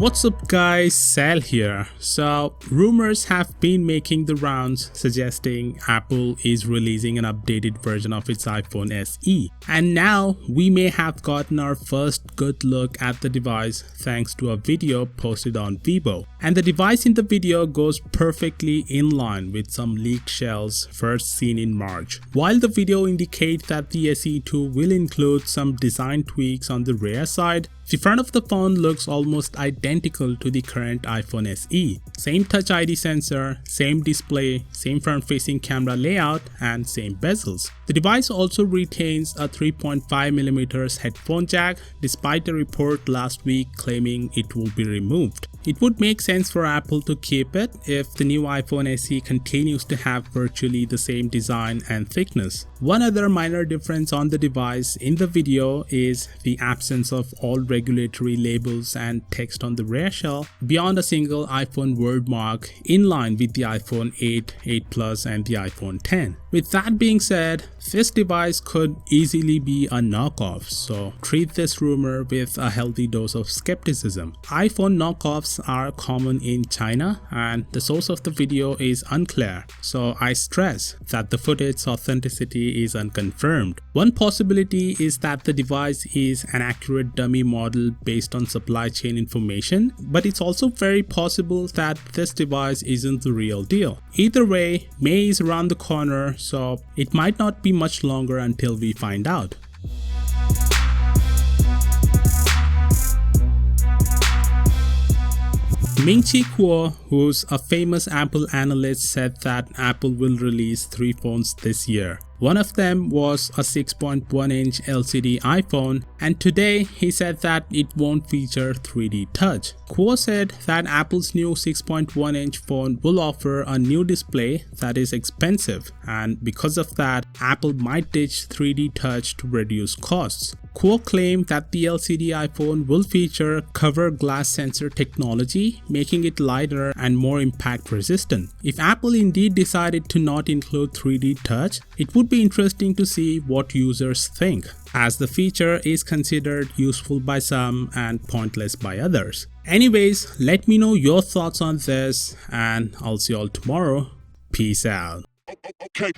What's up guys, Sal here. So rumors have been making the rounds suggesting Apple is releasing an updated version of its iPhone SE, and now we may have gotten our first good look at the device thanks to a video posted on Weibo. And the device in the video goes perfectly in line with some leaked shells first seen in March. While the video indicates that the SE2 will include some design tweaks on the rear side, the front of the phone looks almost identical to the current iPhone SE. Same Touch ID sensor, same display, same front-facing camera layout, and same bezels. The device also retains a 3.5mm headphone jack, despite a report last week claiming it will be removed. It would make sense for Apple to keep it if the new iPhone SE continues to have virtually the same design and thickness. One other minor difference on the device in the video is the absence of all regulatory labels and text on the rear shell beyond a single iPhone word mark, in line with the iPhone 8, 8 Plus and the iPhone 10. With that being said, this device could easily be a knockoff, so treat this rumor with a healthy dose of skepticism. iPhone knockoffs are common in China and the source of the video is unclear, so I stress that the footage's authenticity is unconfirmed. One possibility is that the device is an accurate dummy model based on supply chain information, but it's also very possible that this device isn't the real deal. Either way, May is around the corner, so it might not be much longer until we find out. Ming-Chi Kuo, who's a famous Apple analyst, said that Apple will release 3 phones this year. One of them was a 6.1-inch LCD iPhone, and today he said that it won't feature 3D touch. Kuo said that Apple's new 6.1-inch phone will offer a new display that is expensive, and because of that, Apple might ditch 3D touch to reduce costs. Kuo claimed that the LCD iPhone will feature cover glass sensor technology, making it lighter and more impact resistant. If Apple indeed decided to not include 3D touch, it would be interesting to see what users think, as the feature is considered useful by some and pointless by others. Anyways, let me know your thoughts on this, and I'll see you all tomorrow. Peace out. Okay.